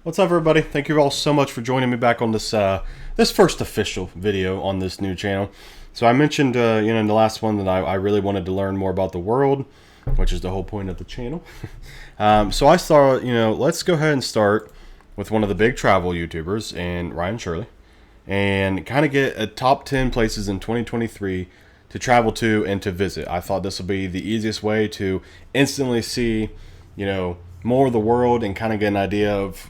What's up, everybody? Thank you all so much for joining me back on this this first official video on this new channel. So I mentioned, in the last one that I really wanted to learn more about the world, which is the whole point of the channel. So I thought, let's go ahead and start with one of the big travel YouTubers, and Ryan Shirley, and kind of get a top 10 places in 2023 to travel to and to visit. I thought this would be the easiest way to instantly see, more of the world and kind of get an idea of,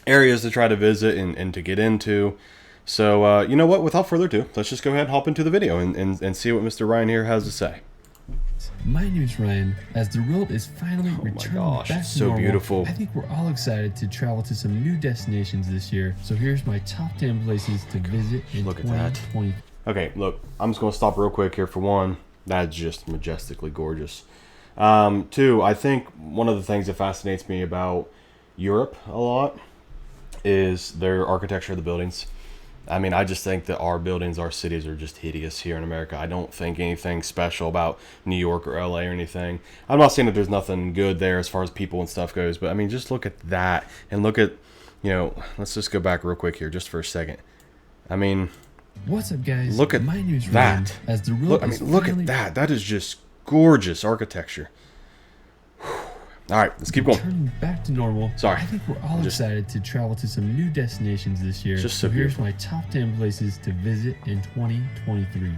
areas to try to visit and to get into. So, you know what, without further ado, let's just go ahead and hop into the video and see what Mr. Ryan here has to say. My name is Ryan. As the world is finally returning back to so normal, beautiful. I think we're all excited to travel to some new destinations this year. So here's my top 10 places to visit in 2020. Okay, look, I'm just going to stop real quick here for one. That's just majestically gorgeous. Two, I think one of the things that fascinates me about Europe a lot is their architecture of the buildings. I mean, I just think that our buildings, our cities are just hideous here in America. I don't think anything special about New York or LA or anything. I'm not saying that there's nothing good there as far as people and stuff goes, but I mean, just look at that and look at, let's just go back real quick here just for a second. I mean, what's up, guys? Look at My name is that. Ryan. As the world Look at that. That is just gorgeous architecture. All right, let's keep going. Turning back to normal. Sorry. I think we're all excited to travel to some new destinations this year. Just so here's beautiful. my top 10 places to visit in 2023.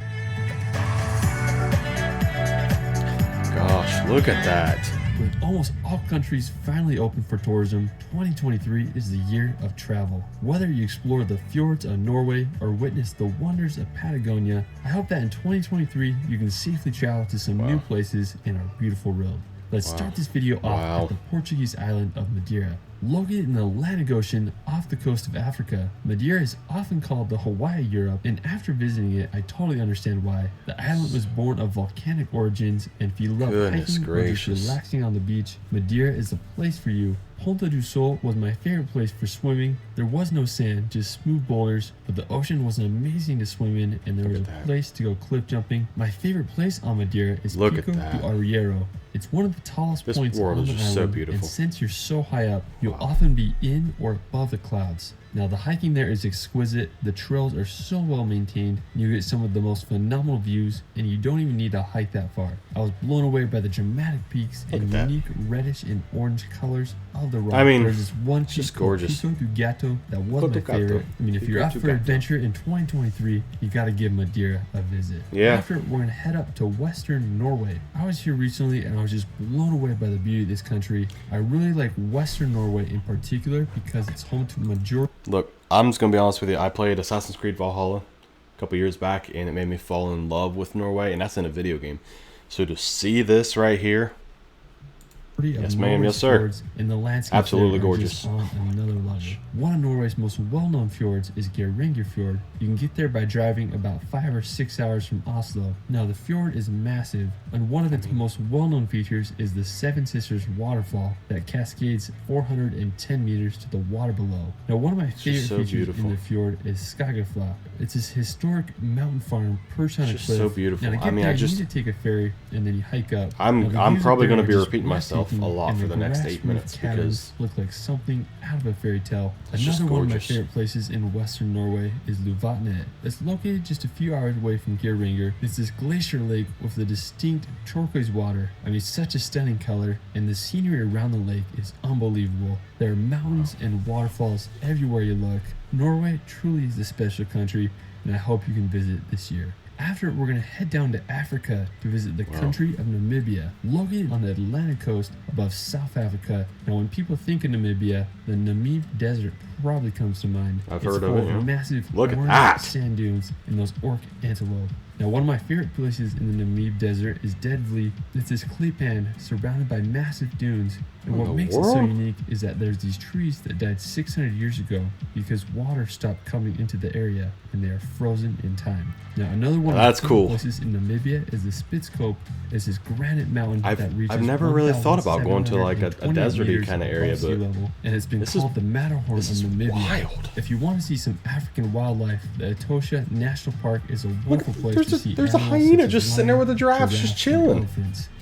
Gosh, look at that. With almost all countries finally open for tourism, 2023 is the year of travel. Whether you explore the fjords of Norway or witness the wonders of Patagonia, I hope that in 2023 you can safely travel to some new places in our beautiful world. Let's start this video off at the Portuguese island of Madeira. Located in the Atlantic Ocean off the coast of Africa, Madeira is often called the Hawaii of Europe, and after visiting it, I totally understand why. The island was born of volcanic origins, and if you love hiking or just relaxing on the beach, Madeira is the place for you. Ponta do Sol was my favorite place for swimming. There was no sand, just smooth boulders, but the ocean was amazing to swim in, and there was a place to go cliff jumping. My favorite place on Madeira is Pico do Arriero. It's one of the tallest points on the island, and since you're so high up, you'll often be in or above the clouds. Now, the hiking there is exquisite, the trails are so well maintained, you get some of the most phenomenal views, and you don't even need to hike that far. I was blown away by the dramatic peaks and unique reddish and orange colors of the rock. I mean, there's this one peak called Pico do Gato that was my favorite. I mean, if you're up for adventure in 2023, you gotta give Madeira a visit. Yeah. After, we're gonna head up to Western Norway. I was here recently and I was just blown away by the beauty of this country. I really like Western Norway in particular because it's home to majority. Look, I'm just going to be honest with you. I played Assassin's Creed Valhalla a couple years back, and it made me fall in love with Norway, and that's in a video game. So to see this right here, yes, ma'am, yes, sir. In the landscape, absolutely gorgeous. On another level. One of Norway's most well-known fjords is Geiranger Fjord. You can get there by driving about 5 or 6 hours from Oslo. Now, the fjord is massive, and one of its most well-known features is the Seven Sisters waterfall that cascades 410 meters to the water below. Now, one of my favorite features in the fjord is Skagafla. It's this historic mountain farm perched on a cliff. So beautiful. Now, to get there, you need to take a ferry, and then you hike up. I'm probably going to be repeating myself a lot for the next 8 minutes because look like something out of a fairy tale. Another one of my favorite places in western Norway is Luvatnet. It's located just a few hours away from Geiranger. It's this glacier lake with a distinct turquoise water. I mean, such a stunning color, and the scenery around the lake is unbelievable. There are mountains and waterfalls everywhere you look. Norway truly is a special country, and I hope you can visit this year. After, we're going to head down to Africa to visit the country of Namibia, located on the Atlantic coast above South Africa. Now, when people think of Namibia, the NAMIB desert probably comes to mind. I've heard of it. Massive orange sand dunes and those orc antelope. Now, one of my favorite places in the NAMIB desert is Deadvley. It's this clay pan surrounded by massive dunes. And what makes it so unique is that there's these trees that died 600 years ago because water stopped coming into the area and they are frozen in time. Now, another one of the favorite places in Namibia is the Spitzkope. It's this granite mountain that reaches I've never really thought about going to like a deserty kind of area, but and it's been called the Matterhorn of Namibia. Wild. If you want to see some African wildlife, the Etosha National Park is a wonderful place to see. There's a hyena just sitting there with the giraffes just chilling.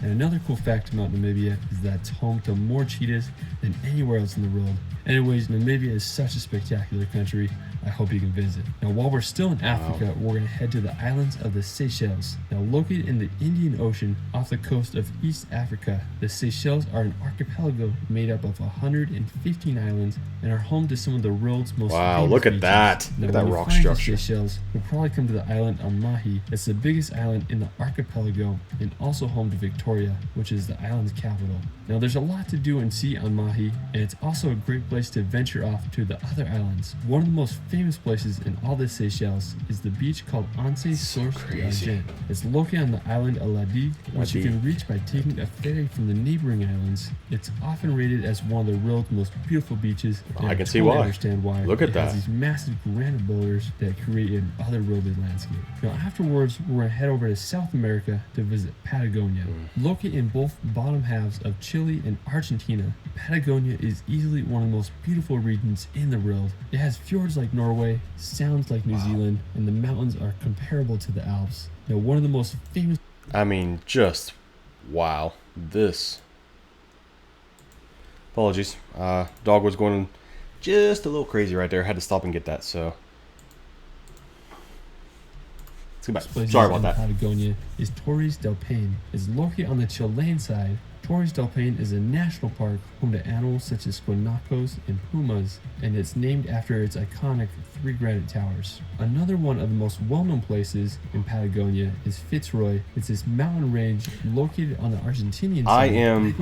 And another cool fact about Namibia is that it's home to more more cheetahs than anywhere else in the world. Anyways, Namibia is such a spectacular country. I hope you can visit. Now, while we're still in Africa, we're going to head to the islands of the Seychelles. Now, located in the Indian Ocean off the coast of East Africa, the Seychelles are an archipelago made up of 115 islands and are home to some of the world's most famous look at beaches. that. Now, Look at that when you rock find the structure. Seychelles, you'll probably come to the island of Mahi. It's the biggest island in the archipelago and also home to Victoria, which is the island's capital. Now, there's a lot to do and see on Mahi, and it's also a great place to venture off to the other islands. One of the most famous places in all the Seychelles is the beach called Anse Source d'Argent. It's located on the island of Ladigue, which you can reach by taking a ferry from the neighboring islands. It's often rated as one of the world's most beautiful beaches, and I can see totally why. understand why. Look at It has that. these massive granite boulders that create an otherworldly landscape. Now, afterwards, we're going to head over to South America to visit Patagonia. Located in both bottom halves of Chile and Argentina, Patagonia is easily one of the most beautiful regions in the world. It has fjords like Norway, sounds like New Zealand, and the mountains are comparable to the Alps. Now, one of the most famous... I mean, just wow. This. Apologies. Dog was going just a little crazy right there. Had to stop and get that, so. Let's go back. places Sorry about in that. Patagonia is Torres del Paine. It's located on the Chilean side. Torres del Paine is a national park home to animals such as guanacos and pumas, and it's named after its iconic 3 granite towers. Another one of the most well-known places in Patagonia is Fitzroy. It's this mountain range located on the Argentinian side.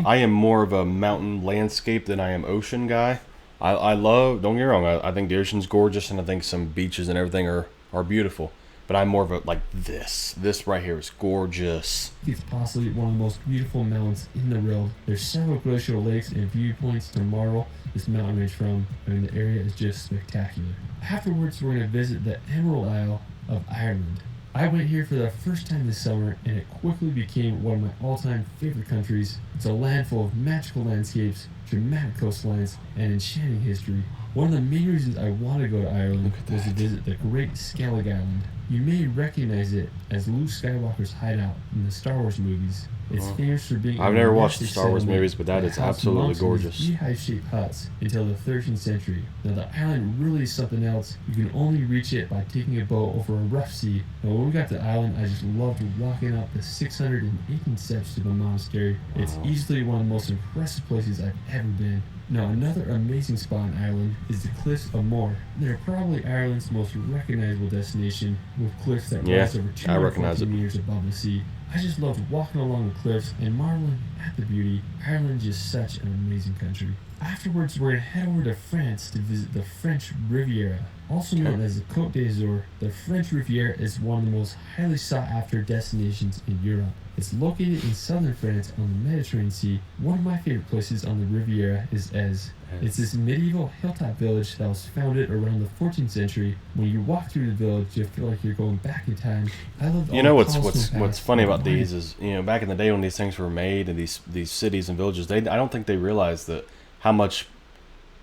I am more of a mountain landscape than I am ocean guy. I love, don't get me wrong, I think the ocean's gorgeous, and I think some beaches and everything are beautiful. But I'm more of a, like this. This right here is gorgeous. It's possibly one of the most beautiful mountains in the world. There's several glacial lakes and viewpoints to marvel this mountain range from, and the area is just spectacular. Afterwards, we're going to visit the Emerald Isle of Ireland. I went here for the first time this summer, and it quickly became one of my all-time favorite countries. It's a land full of magical landscapes, dramatic coastlines, and enchanting history. One of the main reasons I wanted to go to Ireland was to visit the Great Skellig Island. You may recognize it as Luke Skywalker's hideout in the Star Wars movies. It's famous for being I've a never watched the massive Star Wars settlement movies, but that is housed absolutely monks in these gorgeous. beehive-shaped huts until the 13th century. Now, the island really is something else. You can only reach it by taking a boat over a rough sea. Now, when we got to the island, I just loved walking up the 618 steps to the monastery. It's easily one of the most impressive places I've ever been. Now, another amazing spot on Ireland is the Cliffs of Moher. They're probably Ireland's most recognizable destination, with cliffs that rise over I recognize 240 it. meters above the sea. I just loved walking along the cliffs and marveling at the beauty. Ireland's just such an amazing country. Afterwards, we're going to head over to France to visit the French Riviera. Also known as the Côte d'Azur, the French Riviera is one of the most highly sought-after destinations in Europe. It's located in southern France on the Mediterranean Sea. One of my favorite places on the Riviera is Ez. It's this medieval hilltop village that was founded around the 14th century. When you walk through the village, you feel like you're going back in time. I love all You know the what's cobblestone what's paths funny that about line these is, you know, back in the day when these things were made and these cities and villages, I don't think they realized that how much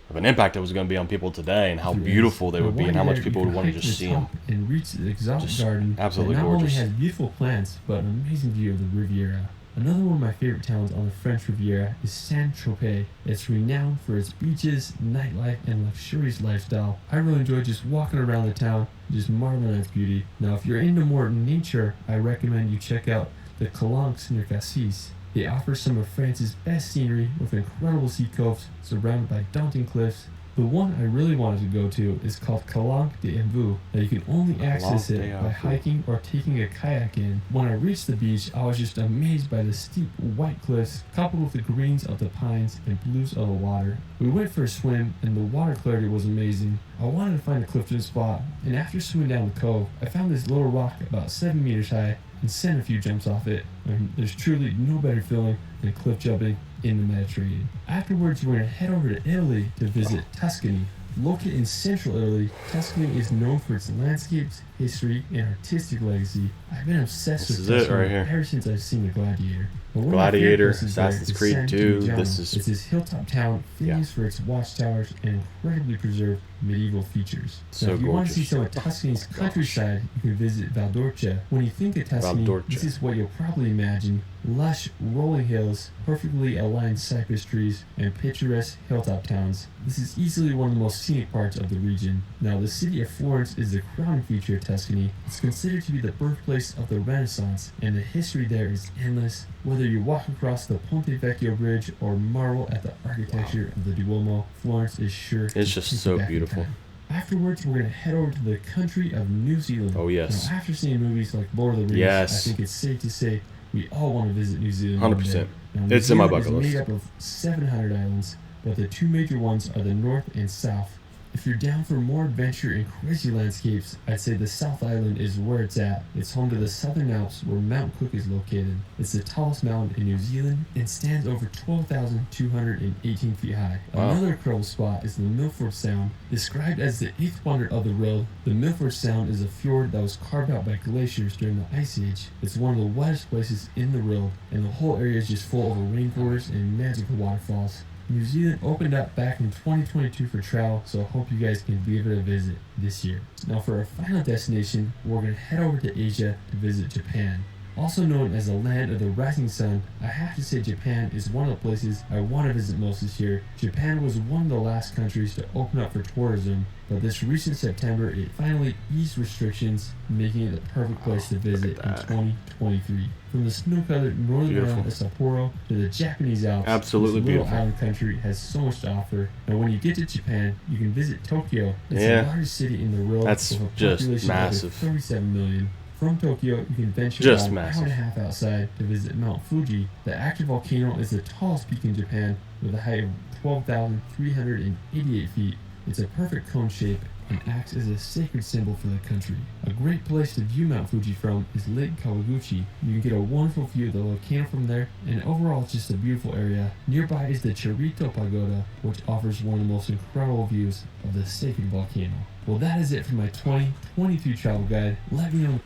of an impact it was going to be on people today and how beautiful they would be and how much people would want to just see them. And reach the exotic Just garden absolutely that not only gorgeous. has beautiful plants, but an amazing view of the Riviera. Another one of my favorite towns on the French Riviera is Saint-Tropez. It's renowned for its beaches, nightlife, and luxurious lifestyle. I really enjoy just walking around the town, just marveling at its beauty. Now, if you're into more nature, I recommend you check out the Calanques near Cassis. They offer some of France's best scenery with incredible sea coasts surrounded by daunting cliffs. The one I really wanted to go to is called Calanques d'Enveux. Now, you can only access it by hiking or taking a kayak in. When I reached the beach, I was just amazed by the steep white cliffs coupled with the greens of the pines and blues of the water. We went for a swim and the water clarity was amazing. I wanted to find a clifton spot, and after swimming down the cove, I found this little rock about 7 meters high and sent a few jumps off it. And there's truly no better feeling than cliff jumping in the Mediterranean. Afterwards, we're going to head over to Italy to visit Tuscany. Located in central Italy, Tuscany is known for its landscapes, history, and artistic legacy. I've been obsessed with Tuscany ever since I've seen The Gladiator. But one Gladiator, of my favorite places there Assassin's is Creed San 2. Gimignano. This is It's this hilltop town famous for its watchtowers and incredibly preserved medieval features. So now, if you want to see gorgeous. some of Tuscany's countryside, you can visit Valdorcia. When you think of Tuscany, this is what you'll probably imagine: lush, rolling hills, perfectly aligned cypress trees, and picturesque hilltop towns. This is easily one of the most scenic parts of the region. Now, the city of Florence is the crowning feature of Tuscany. It's considered to be the birthplace of the Renaissance, and the history there is endless. Whether you walk across the Ponte Vecchio Bridge or marvel at the architecture of the Duomo, Florence is sure to It's just take you so back in beautiful. time. Afterwards, we're going to head over to the country of New Zealand. Oh, yes. Now, after seeing movies like Lord of the Rings, Yes. I think it's safe to say we all want to visit New Zealand. 100%. Now, New It's in my Zealand bucket is list. made up of 700 islands, but the two major ones are the North and South. If you're down for more adventure and crazy landscapes, I'd say the South Island is where it's at. It's home to the Southern Alps, where Mount Cook is located. It's the tallest mountain in New Zealand and stands over 12,218 feet high. Wow. Another incredible spot is the Milford Sound. Described as the eighth wonder of the world, the Milford Sound is a fjord that was carved out by glaciers during the Ice Age. It's one of the wettest places in the world, and the whole area is just full of a rainforest and magical waterfalls. New Zealand opened up back in 2022 for travel, so I hope you guys can give it a visit this year. Now for our final destination, we're going to head over to Asia to visit Japan. Also known as the land of the rising sun, I have to say Japan is one of the places I want to visit most this year. Japan was one of the last countries to open up for tourism, but this recent September it finally eased restrictions, making it the perfect place to visit in 2023. From the snow-covered northern island of Sapporo to the Japanese Alps, Absolutely this little beautiful. island country has so much to offer. Now when you get to Japan, you can visit Tokyo. It's Yeah. the largest city in the world That's with a just population massive. of 37 million. From Tokyo, you can venture Just about massive. an hour and a half outside to visit Mount Fuji. The active volcano is the tallest peak in Japan with a height of 12,388 feet. It's a perfect cone shape and acts as a sacred symbol for the country. A great place to view Mount Fuji from is Lake KAWAGUCH. You can get a wonderful view of the volcano from there, and overall it's just a beautiful area. Nearby is the Charito Pagoda, which offers one of the most incredible views of the sacred volcano. Well, that is it for my 2023 travel guide. Let me know.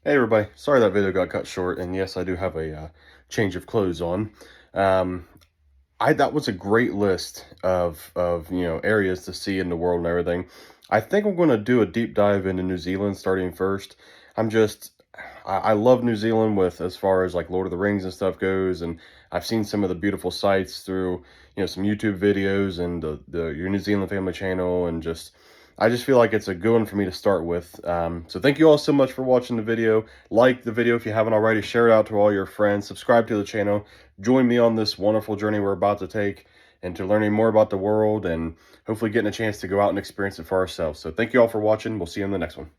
Hey everybody, sorry that video got cut short, and yes, I do have a change of clothes on. That was a great list of areas to see in the world and everything. I think I'm going to do a deep dive into New Zealand starting first. I love New Zealand with as far as like Lord of the Rings and stuff goes, and I've seen some of the beautiful sights through some YouTube videos and your New Zealand family channel, and I just feel like it's a good one for me to start with. So thank you all so much for watching the video. Like the video if you haven't already. Share it out to all your friends. Subscribe to the channel. Join me on this wonderful journey we're about to take into learning more about the world and hopefully getting a chance to go out and experience it for ourselves. So thank you all for watching. We'll see you in the next one.